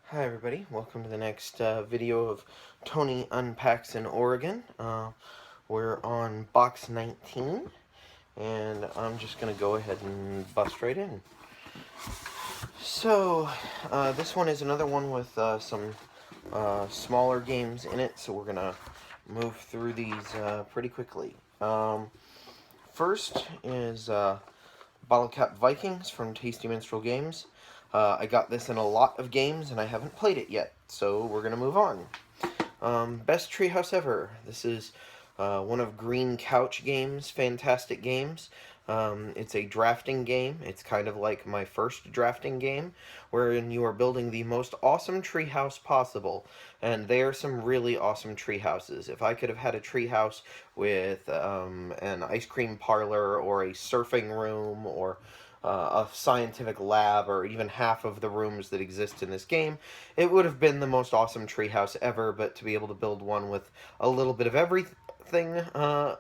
Hi everybody, welcome to the next video of Tony Unpacks in Oregon. We're on box 19, and I'm just going to go ahead and bust right in. So, this one is another one with some smaller games in it, so we're going to move through these pretty quickly. First is Bottlecap Vikings from Tasty Minstrel Games. I got this in a lot of games, and I haven't played it yet, so we're going to move on. Best Treehouse Ever. This is one of Green Couch Games' fantastic games. It's a drafting game. It's kind of like my first drafting game, wherein you are building the most awesome treehouse possible. And they are some really awesome treehouses. If I could have had a treehouse with an ice cream parlor or a surfing room or a scientific lab, or even half of the rooms that exist in this game, it would have been the most awesome treehouse ever. But to be able to build one with a little bit of everything,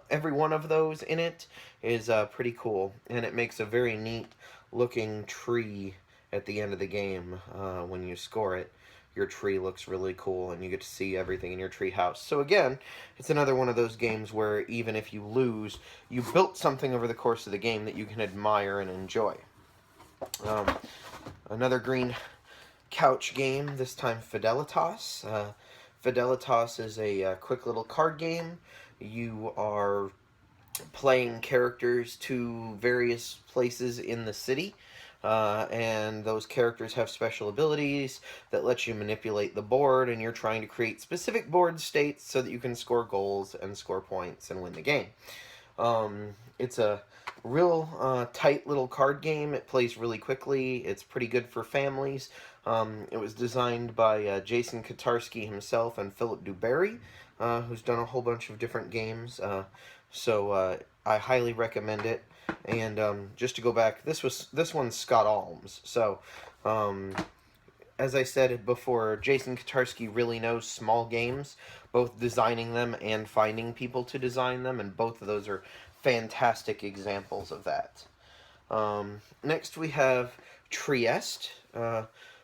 every one of those in it, is pretty cool, and it makes a very neat looking tree at the end of the game. When you score it, your tree looks really cool, and you get to see everything in your tree house. So again, it's another one of those games where even if you lose, you built something over the course of the game that you can admire and enjoy. Another Green Couch game, this time Fidelitas. Fidelitas is a quick little card game. You are playing characters to various places in the city. And those characters have special abilities that let you manipulate the board, and you're trying to create specific board states so that you can score goals and score points and win the game. It's a real tight little card game. It plays really quickly. It's pretty good for families. It was designed by Jason Kotarski himself and Philip Duberry, who's done a whole bunch of different games. So I highly recommend it. And just to go back, this one's Scott Alms. So as I said before, Jason Kotarski really knows small games, both designing them and finding people to design them, and both of those are fantastic examples of that. Next we have Trieste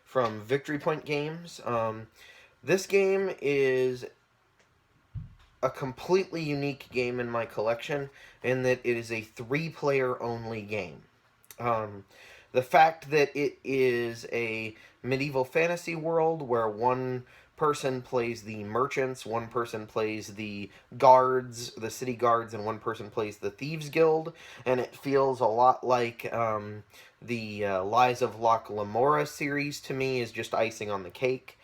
from Victory Point Games. This game is a completely unique game in my collection in that it is a 3-player only game. The fact that it is a medieval fantasy world where one person plays the merchants, one person plays the guards, the city guards, and one person plays the thieves guild, and it feels a lot like the Lies of Locke Lamora series to me is just icing on the cake.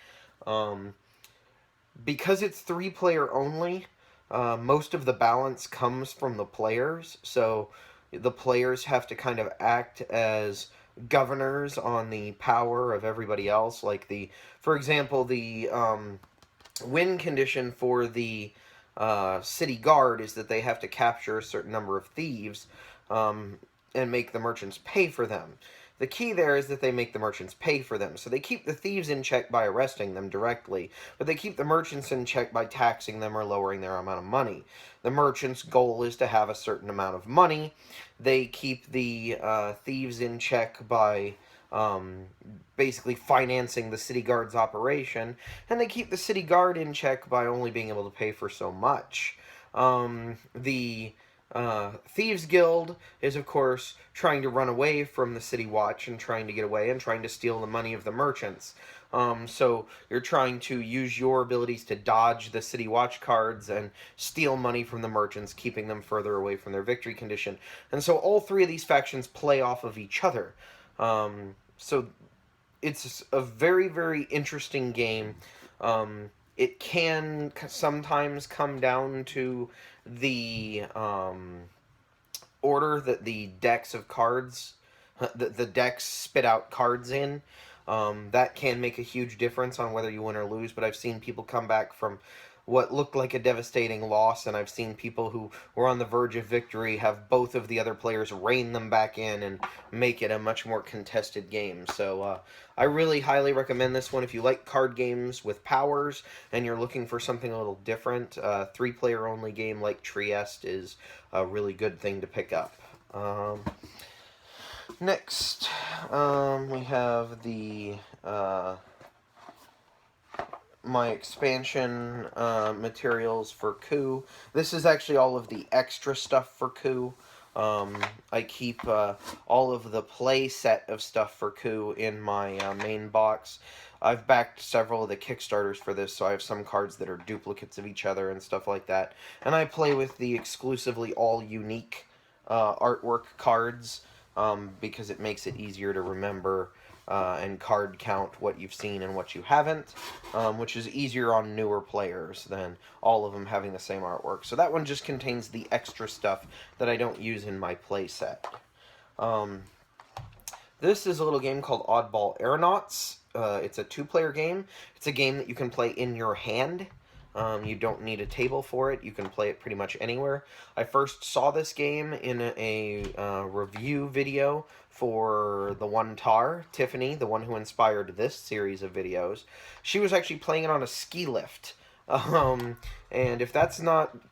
Because it's 3-player only, most of the balance comes from the players, so the players have to kind of act as governors on the power of everybody else. Like for example, the win condition for the city guard is that they have to capture a certain number of thieves and make the merchants pay for them. The key there is that they make the merchants pay for them. So they keep the thieves in check by arresting them directly, but they keep the merchants in check by taxing them or lowering their amount of money. The merchant's goal is to have a certain amount of money. They keep the thieves in check by basically financing the city guard's operation, and they keep the city guard in check by only being able to pay for so much. The Thieves Guild is, of course, trying to run away from the City Watch and trying to get away and trying to steal the money of the merchants. So you're trying to use your abilities to dodge the City Watch cards and steal money from the merchants, keeping them further away from their victory condition. And so all three of these factions play off of each other. So it's a very, very interesting game. It can sometimes come down to the order that the decks of cards, the decks spit out cards in. That can make a huge difference on whether you win or lose, but I've seen people come back from what looked like a devastating loss, and I've seen people who were on the verge of victory have both of the other players rein them back in and make it a much more contested game. So I really highly recommend this one if you like card games with powers and you're looking for something a little different. 3-player only game like Trieste is a really good thing to pick up. Next, we have the my expansion materials for Coup. This is actually all of the extra stuff for Coup. I keep all of the play set of stuff for Coup in my main box. I've backed several of the Kickstarters for this, so I have some cards that are duplicates of each other and stuff like that. And I play with the exclusively all unique artwork cards because it makes it easier to remember and card count what you've seen and what you haven't, which is easier on newer players than all of them having the same artwork. So that one just contains the extra stuff that I don't use in my play set. This is a little game called Oddball Aeronauts. It's a two-player game. It's a game that you can play in your hand. You don't need a table for it. You can play it pretty much anywhere. I first saw this game in a review video for the one tar, Tiffany, the one who inspired this series of videos. She was actually playing it on a ski lift. And if that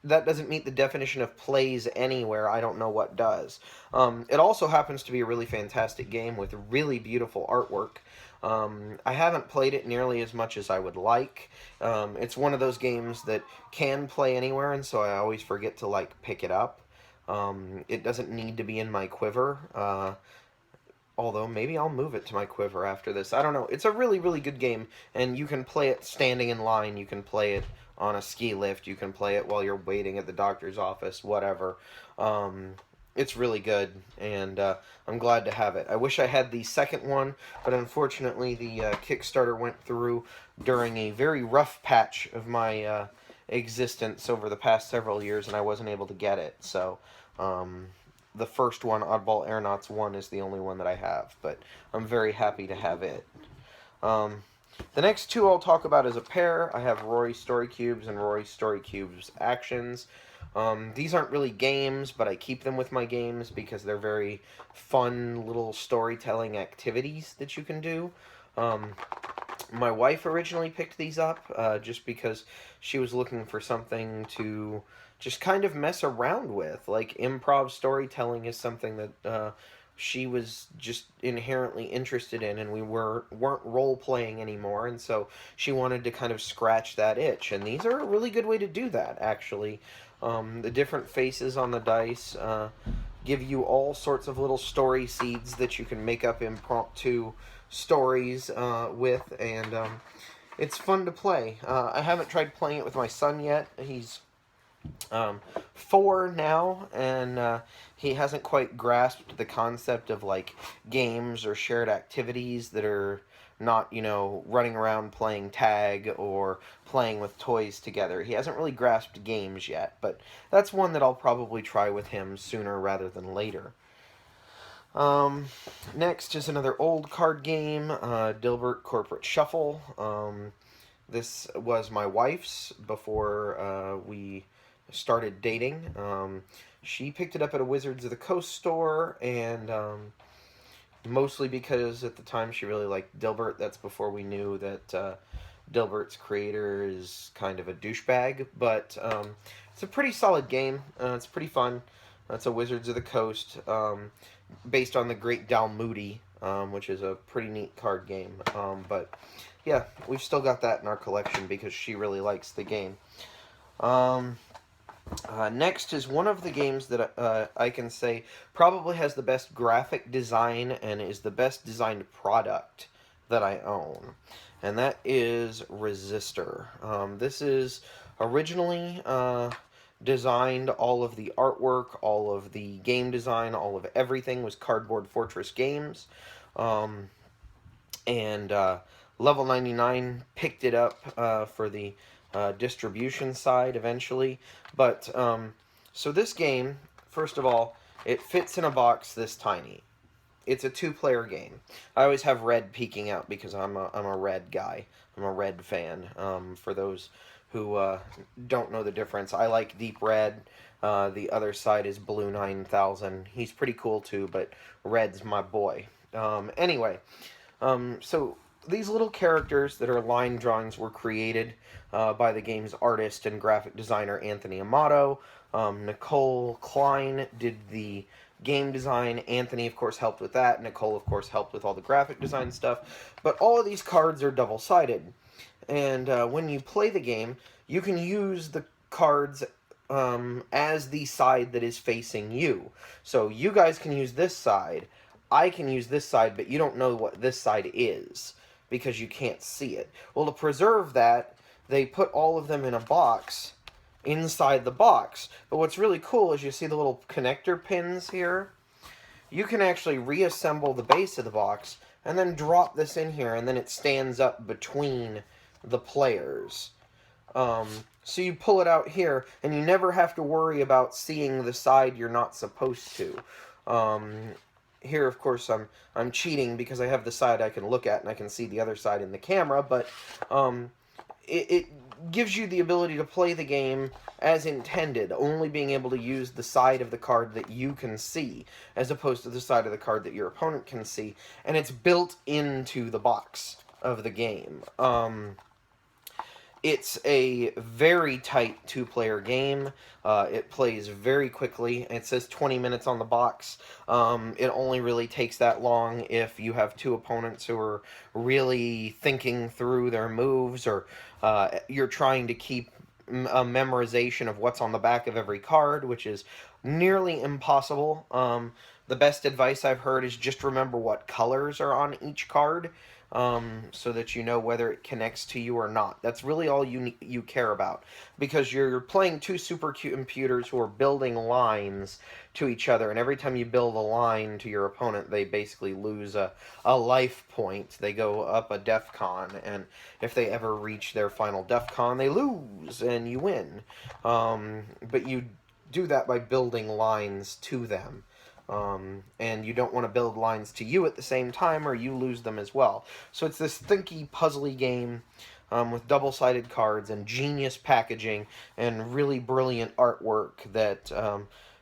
doesn't meet the definition of plays anywhere, I don't know what does. It also happens to be a really fantastic game with really beautiful artwork. I haven't played it nearly as much as I would like. It's one of those games that can play anywhere, and so I always forget to, like, pick it up. It doesn't need to be in my quiver, although maybe I'll move it to my quiver after this. I don't know. It's a really, really good game, and you can play it standing in line. You can play it on a ski lift. You can play it while you're waiting at the doctor's office, whatever. It's really good, and I'm glad to have it. I wish I had the second one, but unfortunately the Kickstarter went through during a very rough patch of my existence over the past several years, and I wasn't able to get it. So the first one, Oddball Aeronauts 1, is the only one that I have, but I'm very happy to have it. The next two I'll talk about as a pair. I have Rory Story Cubes and Rory Story Cubes Actions. These aren't really games, but I keep them with my games because they're very fun little storytelling activities that you can do. My wife originally picked these up just because she was looking for something to just kind of mess around with. Like, improv storytelling is something that she was just inherently interested in, and we weren't role-playing anymore, and so she wanted to kind of scratch that itch. And these are a really good way to do that, actually. The different faces on the dice give you all sorts of little story seeds that you can make up impromptu stories with, and it's fun to play. I haven't tried playing it with my son yet. He's 4 now, and he hasn't quite grasped the concept of, like, games or shared activities that are not, you know, running around playing tag or playing with toys together. He hasn't really grasped games yet, but that's one that I'll probably try with him sooner rather than later. Next is another old card game, Dilbert Corporate Shuffle. This was my wife's before we started dating. She picked it up at a Wizards of the Coast store, and mostly because at the time she really liked Dilbert. That's before we knew that Dilbert's creator is kind of a douchebag, but it's a pretty solid game. It's pretty fun. It's a Wizards of the Coast, based on the Great Dalmoody, which is a pretty neat card game. But yeah, we've still got that in our collection because she really likes the game. Next is one of the games that I can say probably has the best graphic design and is the best designed product that I own, and that is Resistor. This is originally designed, all of the artwork, all of the game design, all of everything was Cardboard Fortress Games, and Level 99 picked it up for the distribution side eventually. But so this game, first of all, it fits in a box this tiny. It's a 2-player game. I always have red peeking out because I'm a red guy. I'm a red fan. For those who don't know the difference, I like deep red. The other side is blue 9000. He's pretty cool too, but red's my boy. Anyway, so these little characters that are line drawings were created by the game's artist and graphic designer Anthony Amato. Nicole Klein did the game design. Anthony, of course, helped with that. Nicole, of course, helped with all the graphic design stuff. But all of these cards are double-sided. And when you play the game, you can use the cards as the side that is facing you. So you guys can use this side, I can use this side, but you don't know what this side is because you can't see it. Well, to preserve that, they put all of them in a box inside the box. But what's really cool is you see the little connector pins here. You can actually reassemble the base of the box and then drop this in here, and then it stands up between the players. So you pull it out here, and you never have to worry about seeing the side you're not supposed to. Here, of course, I'm cheating because I have the side I can look at, and I can see the other side in the camera, but it gives you the ability to play the game as intended, only being able to use the side of the card that you can see, as opposed to the side of the card that your opponent can see, and it's built into the box of the game. It's a very tight two-player game. It plays very quickly. It says 20 minutes on the box. It only really takes that long if you have two opponents who are really thinking through their moves, or you're trying to keep a memorization of what's on the back of every card, which is nearly impossible. The best advice I've heard is just remember what colors are on each card, so that you know whether it connects to you or not. That's really all you care about, because you're playing two supercomputers who are building lines to each other, and every time you build a line to your opponent, they basically lose a life point. They go up a DEFCON, and if they ever reach their final DEFCON, they lose, and you win. But you do that by building lines to them. And you don't want to build lines to you at the same time, or you lose them as well. So it's this thinky, puzzly game with double-sided cards and genius packaging and really brilliant artwork that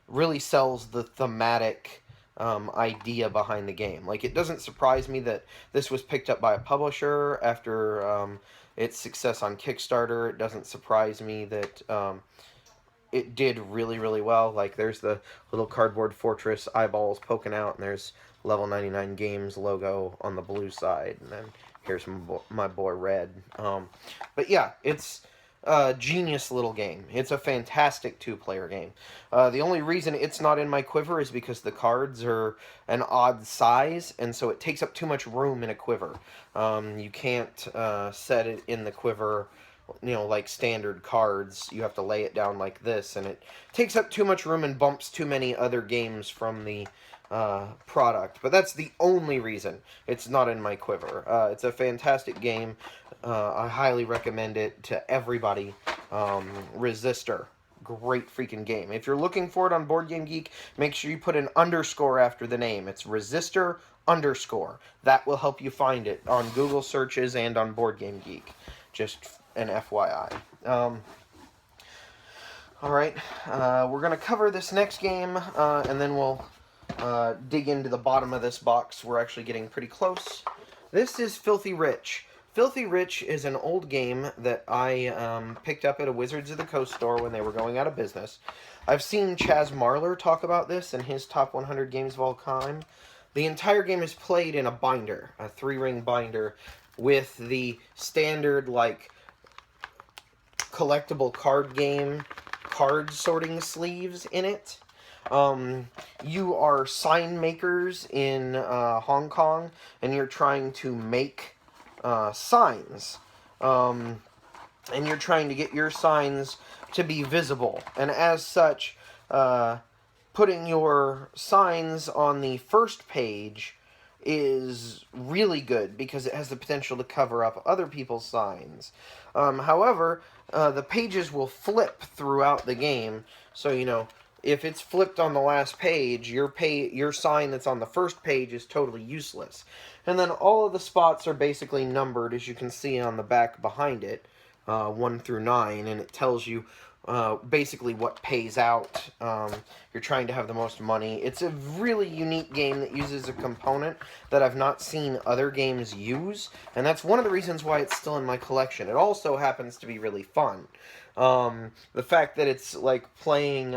really sells the thematic idea behind the game. Like, it doesn't surprise me that this was picked up by a publisher after its success on Kickstarter. It doesn't surprise me that it did really, really well. Like, there's the little cardboard fortress eyeballs poking out, and there's Level 99 Games logo on the blue side, and then here's my boy Red. But yeah, it's a genius little game. It's a fantastic two-player game. The only reason it's not in my quiver is because the cards are an odd size, and so it takes up too much room in a quiver. You can't set it in the quiver, you know, like standard cards. You have to lay it down like this, and it takes up too much room and bumps too many other games from the product. But that's the only reason it's not in my quiver. It's a fantastic game. I highly recommend it to everybody. Resistor. Great freaking game. If you're looking for it on Board Game Geek, make sure you put an underscore after the name. It's Resistor _. That will help you find it on Google searches and on Board Game Geek. Just an FYI. Alright, we're going to cover this next game, and then we'll dig into the bottom of this box. We're actually getting pretty close. This is Filthy Rich. Filthy Rich is an old game that I picked up at a Wizards of the Coast store when they were going out of business. I've seen Chaz Marler talk about this in his top 100 games of all time. The entire game is played in a binder, a 3-ring binder, with the standard, like, collectible card game card sorting sleeves in it. You are sign makers in Hong Kong, and you're trying to make signs. And you're trying to get your signs to be visible. And as such, putting your signs on the first page is really good because it has the potential to cover up other people's signs. However, the pages will flip throughout the game, so, you know, if it's flipped on the last page, your sign that's on the first page is totally useless. And then all of the spots are basically numbered, as you can see on the back behind it, 1 through 9, and it tells you basically what pays out. You're trying to have the most money. It's a really unique game that uses a component that I've not seen other games use, and that's one of the reasons why it's still in my collection. It also happens to be really fun. The fact that it's like playing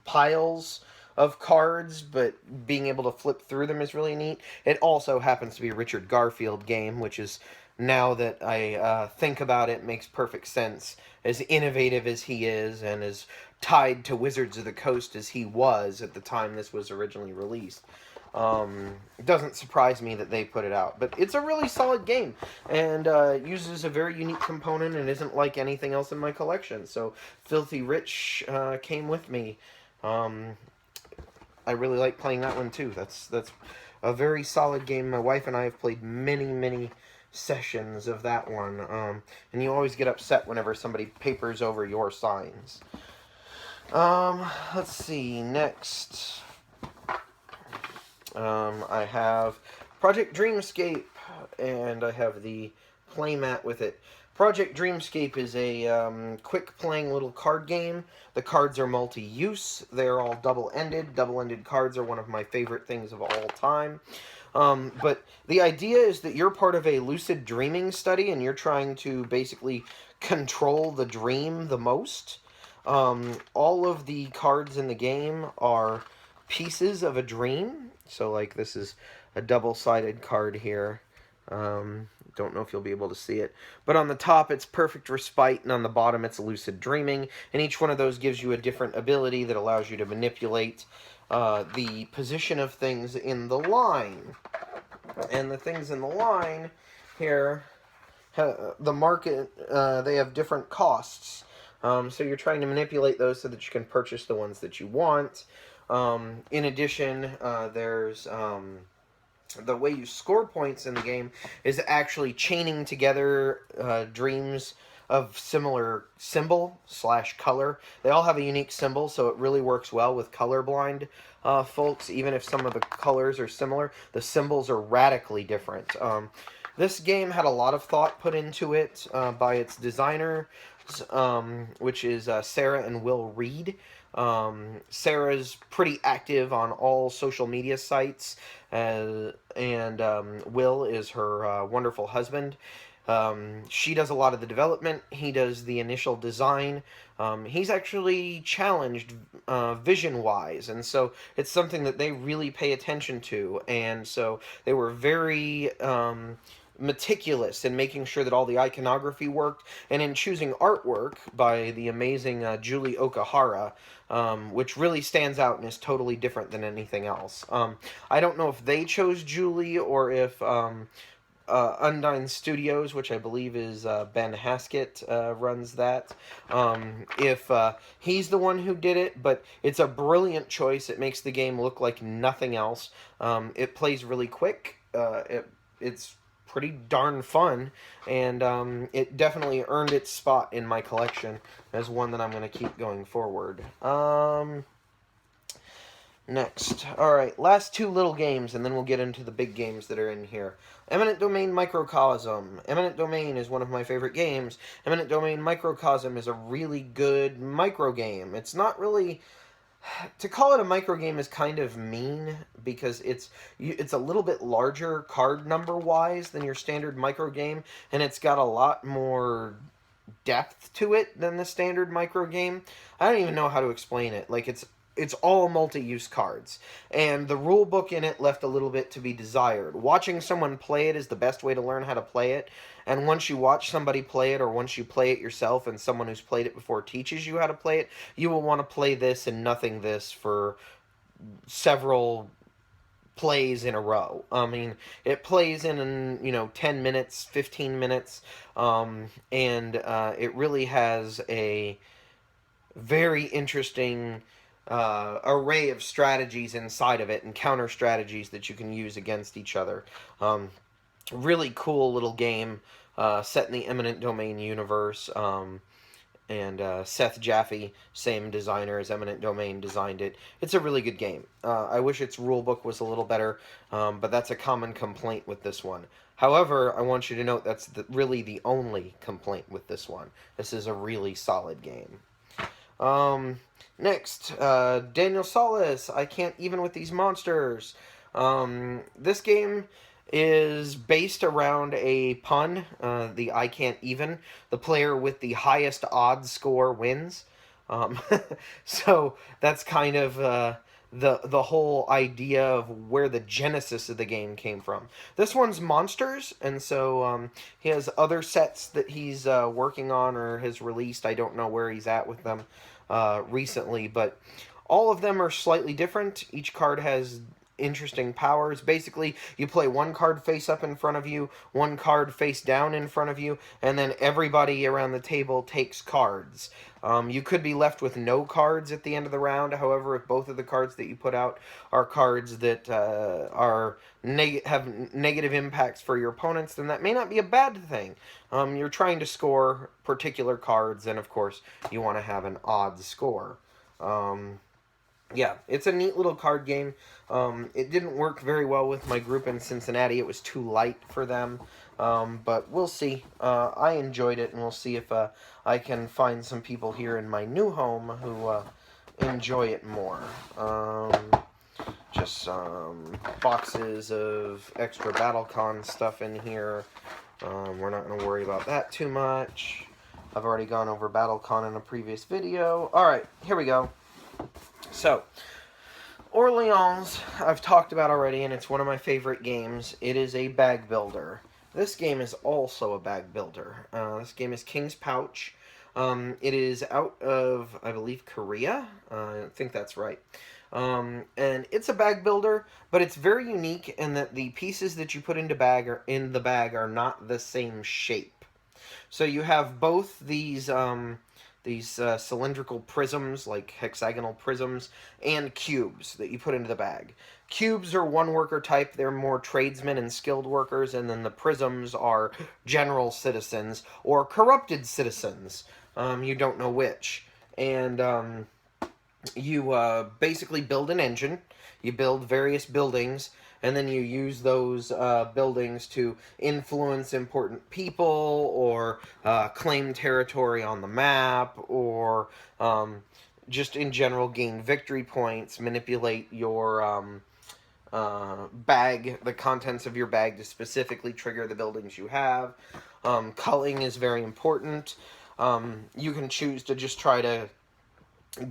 piles of cards, but being able to flip through them is really neat. It also happens to be a Richard Garfield game, which is now that I think about it, makes perfect sense. As innovative as he is, and as tied to Wizards of the Coast as he was at the time this was originally released, it doesn't surprise me that they put it out. But it's a really solid game, and uses a very unique component and isn't like anything else in my collection. So Filthy Rich came with me. I really like playing that one too. That's a very solid game. My wife and I have played many sessions of that one. And you always get upset whenever somebody papers over your signs. Let's see. Next, I have Project Dreamscape, and I have the playmat with it. Project Dreamscape is a quick-playing little card game. The cards are multi-use. They're all double-ended. Double-ended cards are one of my favorite things of all time. But the idea is that you're part of a lucid dreaming study, and you're trying to basically control the dream the most. All of the cards in the game are pieces of a dream. So, like, this is a double-sided card here. Don't know if you'll be able to see it. But on the top, it's Perfect Respite, and on the bottom, it's Lucid Dreaming. And each one of those gives you a different ability that allows you to manipulate the position of things in the line. And the things in the line here, the market, they have different costs. So you're trying to manipulate those so that you can purchase the ones that you want. In addition, there's... the way you score points in the game is actually chaining together dreams of similar symbol/color. They all have a unique symbol, so it really works well with colorblind folks. Even if some of the colors are similar, the symbols are radically different. This game had a lot of thought put into it by its designer, which is Sarah and Will Reed. Sarah's pretty active on all social media sites, and Will is her wonderful husband. She does a lot of the development. He does the initial design. He's actually challenged vision-wise, and so it's something that they really pay attention to, and so they were very meticulous in making sure that all the iconography worked, and in choosing artwork by the amazing Julie Okahara, which really stands out and is totally different than anything else. I don't know if they chose Julie or if Undyne Studios, which I believe is Ben Haskett, runs that. If he's the one who did it, but it's a brilliant choice. It makes the game look like nothing else. It plays really quick. It's pretty darn fun, and it definitely earned its spot in my collection as one that I'm going to keep going forward. Next. Alright, last two little games, and then we'll get into the big games that are in here. Eminent Domain Microcosm. Eminent Domain is one of my favorite games. Eminent Domain Microcosm is a really good micro game. It's not really... To call it a micro game is kind of mean, because it's a little bit larger card number-wise than your standard micro game, and it's got a lot more depth to it than the standard micro game. I don't even know how to explain it. Like, it's all multi-use cards, and the rule book in it left a little bit to be desired. Watching someone play it is the best way to learn how to play it, and once you watch somebody play it, or once you play it yourself and someone who's played it before teaches you how to play it, you will want to play this and nothing this for several plays in a row. I mean, it plays in 10 minutes, 15 minutes, and it really has a very interesting array of strategies inside of it, and counter strategies that you can use against each other. Really cool little game set in the Eminent Domain universe, and Seth Jaffe, same designer as Eminent Domain, designed it. It's a really good game. I wish its rulebook was a little better, but that's a common complaint with this one. However, I want you to note that's really the only complaint with this one. This is a really solid game. Next, Daniel Solis, I Can't Even With These Monsters. This game is based around a pun, the I Can't Even. The player with the highest odds score wins. So that's kind of the whole idea of where the genesis of the game came from. This one's monsters, and so he has other sets that he's working on or has released. I don't know where he's at with them recently, but all of them are slightly different. Each card has interesting powers. Basically, you play one card face up in front of you, one card face down in front of you, and then everybody around the table takes cards. You could be left with no cards at the end of the round. However, if both of the cards that you put out are cards that have negative impacts for your opponents, then that may not be a bad thing. You're trying to score particular cards, and of course, you want to have an odd score. Yeah, it's a neat little card game. It didn't work very well with my group in Cincinnati. It was too light for them. But we'll see. I enjoyed it, and we'll see if I can find some people here in my new home who enjoy it more. Just some boxes of extra BattleCon stuff in here. We're not going to worry about that too much. I've already gone over BattleCon in a previous video. Alright, here we go. So, Orleans, I've talked about already, and it's one of my favorite games. It is a bag builder. This game is also a bag builder. This game is King's Pouch. It is out of, I believe, Korea. I think that's right. And it's a bag builder, but it's very unique in that the pieces that you put into the bag are not the same shape. So you have both these cylindrical prisms, like hexagonal prisms, and cubes that you put into the bag. Cubes are one worker type. They're more tradesmen and skilled workers, and then the prisms are general citizens or corrupted citizens. You don't know which. And you basically build an engine. You build various buildings, and then you use those buildings to influence important people or claim territory on the map or just in general gain victory points, manipulate your bag, the contents of your bag to specifically trigger the buildings you have. Culling is very important. You can choose to just try to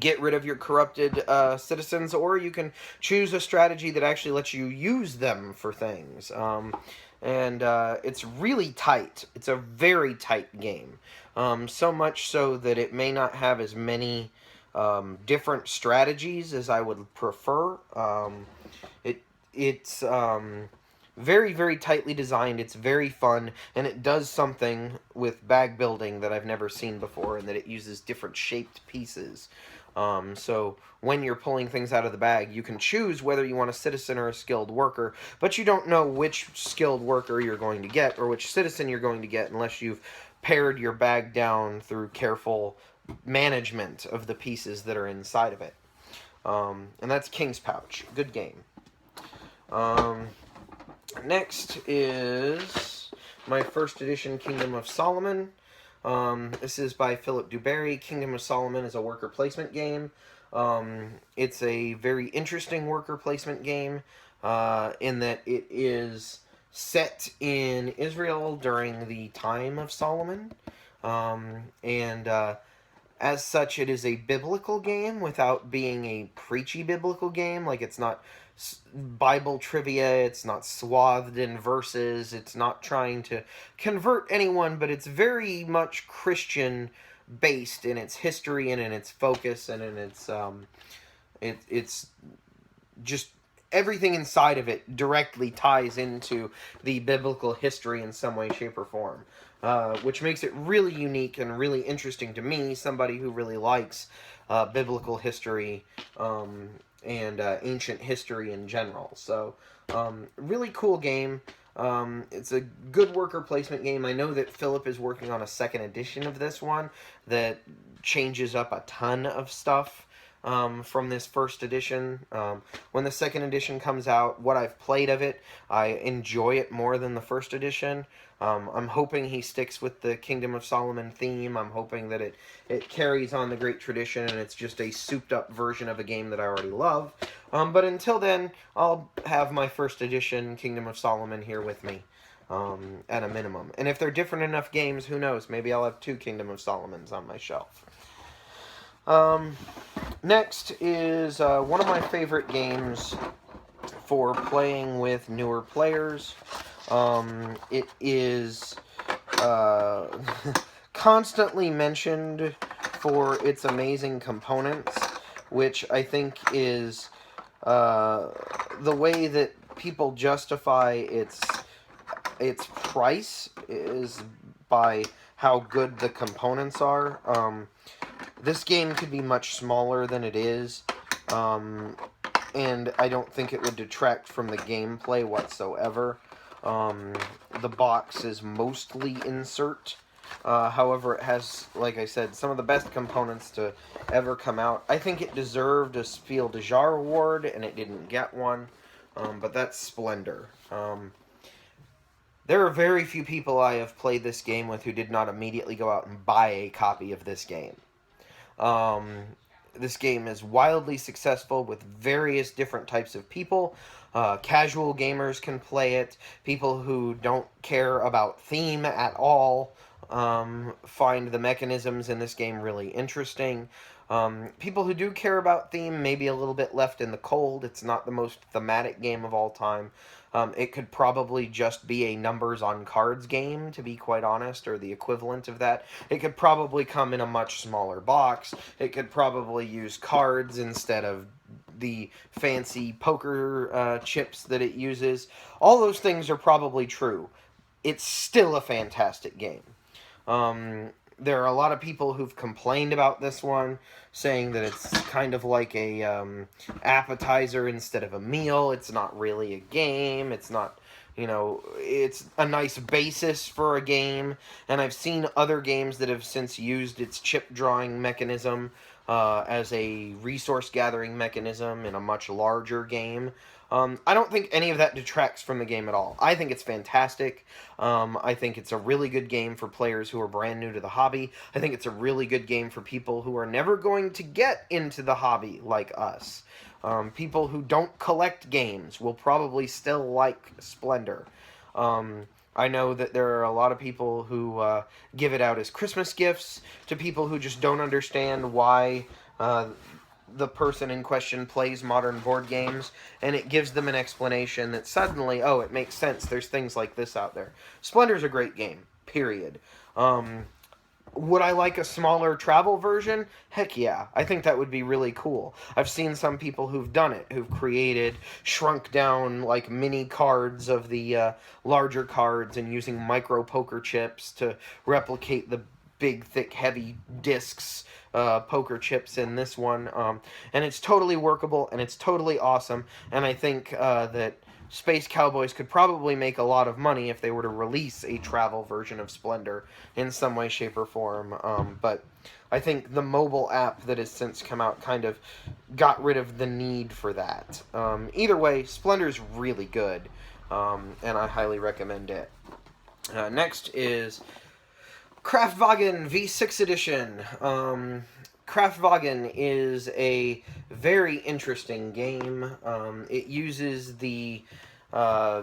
get rid of your corrupted citizens, or you can choose a strategy that actually lets you use them for things. And it's really tight. It's a very tight game. So much so that it may not have as many different strategies as I would prefer. It's very, very tightly designed. It's very fun, and it does something with bag building that I've never seen before, and that it uses different shaped pieces. So when you're pulling things out of the bag, you can choose whether you want a citizen or a skilled worker, but you don't know which skilled worker you're going to get or which citizen you're going to get unless you've pared your bag down through careful management of the pieces that are inside of it. And that's King's Pouch. Good game. Next is my first edition Kingdom of Solomon. This is by Philip Duberry. Kingdom of Solomon is a worker placement game. It's a very interesting worker placement game in that it is set in Israel during the time of Solomon. And as such, it is a biblical game without being a preachy biblical game. Like, it's not Bible trivia, it's not swathed in verses, it's not trying to convert anyone, but it's very much Christian based in its history and in its focus and in its it's just everything inside of it directly ties into the biblical history in some way, shape, or form, which makes it really unique and really interesting to me, somebody who really likes biblical history and ancient history in general. So, really cool game. It's a good worker placement game. I know that Philip is working on a second edition of this one that changes up a ton of stuff from this first edition. When the second edition comes out, what I've played of it, I enjoy it more than the first edition. I'm hoping he sticks with the Kingdom of Solomon theme. I'm hoping that it carries on the great tradition and it's just a souped-up version of a game that I already love. But until then, I'll have my first edition Kingdom of Solomon here with me at a minimum. And if they're different enough games, who knows? Maybe I'll have 2 Kingdom of Solomons on my shelf. Um, Next is one of my favorite games for playing with newer players. It is uh, constantly mentioned for its amazing components, which I think is the way that people justify its price is by how good the components are. This game could be much smaller than it is, and I don't think it would detract from the gameplay whatsoever. The box is mostly insert. However, it has, like I said, some of the best components to ever come out. I think it deserved a Spiel des Jahres award, and it didn't get one. But that's Splendor. There are very few people I have played this game with who did not immediately go out and buy a copy of this game. This game is wildly successful with various different types of people. Casual gamers can play it. People who don't care about theme at all find the mechanisms in this game really interesting. People who do care about theme may be a little bit left in the cold. It's not the most thematic game of all time. It could probably just be a numbers on cards game, to be quite honest, or the equivalent of that. It could probably come in a much smaller box. It could probably use cards instead of the fancy poker chips that it uses. All those things are probably true. It's still a fantastic game. There are a lot of people who've complained about this one, saying that it's kind of like a appetizer instead of a meal. It's not really a game. It's not, it's a nice basis for a game. And I've seen other games that have since used its chip drawing mechanism as a resource gathering mechanism in a much larger game. I don't think any of that detracts from the game at all. I think it's fantastic. I think it's a really good game for players who are brand new to the hobby. I think it's a really good game for people who are never going to get into the hobby like us. People who don't collect games will probably still like Splendor. I know that there are a lot of people who give it out as Christmas gifts to people who just don't understand why the person in question plays modern board games, and it gives them an explanation that suddenly, oh, it makes sense. There's things like this out there. Splendor's a great game, period. Would I like a smaller travel version? Heck yeah. I think that would be really cool. I've seen some people who've done it, who've created shrunk down like mini cards of the larger cards and using micro poker chips to replicate the big, thick, heavy discs poker chips in this one. And it's totally workable, and it's totally awesome. And I think that Space Cowboys could probably make a lot of money if they were to release a travel version of Splendor in some way, shape, or form. But I think the mobile app that has since come out kind of got rid of the need for that. Either way, Splendor's really good, and I highly recommend it. Next is Craftagan V6 Edition. Craftagan is a very interesting game. It uses the, I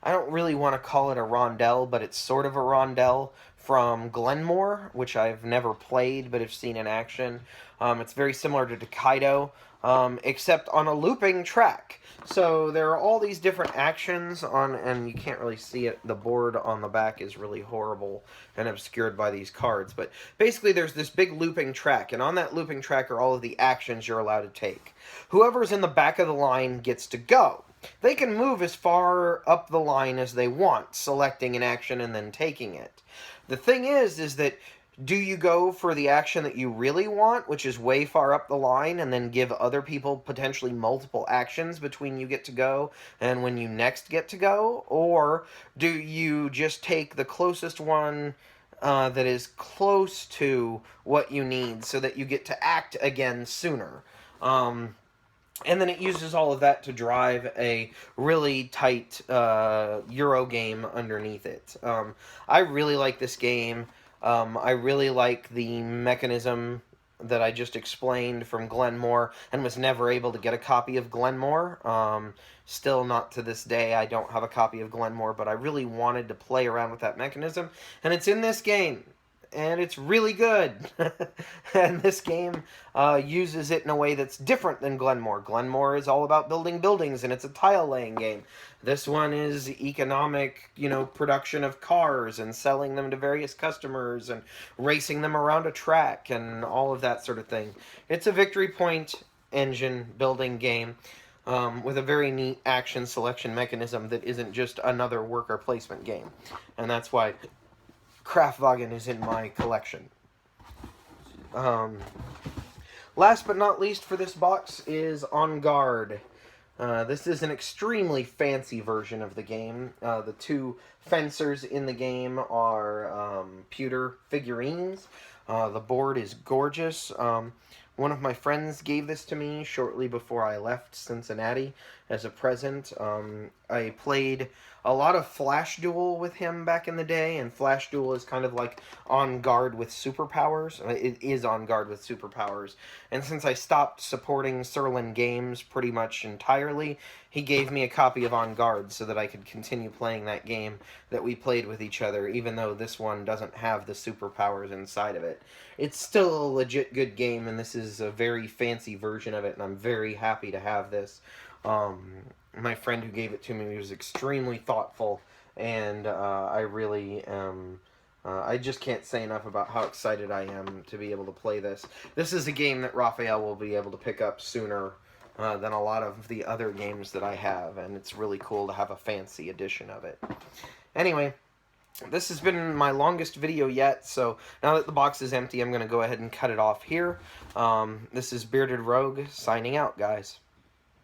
don't really want to call it a rondelle, but it's sort of a rondelle from Glenmore, which I've never played, but have seen in action. It's very similar to Tokaido, except on a looping track. So there are all these different actions on, and you can't really see it. The board on the back is really horrible and obscured by these cards. But basically there's this big looping track, and on that looping track are all of the actions you're allowed to take. Whoever's in the back of the line gets to go. They can move as far up the line as they want, selecting an action and then taking it. The thing is that do you go for the action that you really want, which is way far up the line, and then give other people potentially multiple actions between you get to go and when you next get to go? Or do you just take the closest one that is close to what you need so that you get to act again sooner? And then it uses all of that to drive a really tight Euro game underneath it. I really like this game. I really like the mechanism that I just explained from Glenmore and was never able to get a copy of Glenmore. Still not to this day, I don't have a copy of Glenmore, but I really wanted to play around with that mechanism, and it's in this game. and it's really good. And this game uses it in a way that's different than Glenmore. Glenmore is all about building buildings, and it's a tile-laying game. This one is economic, production of cars and selling them to various customers and racing them around a track and all of that sort of thing. It's a victory point engine building game with a very neat action selection mechanism that isn't just another worker placement game. And that's why Craftagan is in my collection. Last but not least for this box is On Guard. This is an extremely fancy version of the game. The two fencers in the game are pewter figurines. The board is gorgeous. One of my friends gave this to me shortly before I left Cincinnati as a present. I played a lot of Flash Duel with him back in the day, and Flash Duel is kind of like On Guard with superpowers. It is On Guard with superpowers. And since I stopped supporting Serlin Games pretty much entirely, he gave me a copy of On Guard so that I could continue playing that game that we played with each other, even though this one doesn't have the superpowers inside of it. It's still a legit good game, and this is a very fancy version of it, and I'm very happy to have this. My friend who gave it to me was extremely thoughtful, and I really am... I just can't say enough about how excited I am to be able to play this. This is a game that Raphael will be able to pick up sooner than a lot of the other games that I have, and it's really cool to have a fancy edition of it. Anyway, this has been my longest video yet, so now that the box is empty, I'm going to go ahead and cut it off here. This is Bearded Rogue, signing out, guys.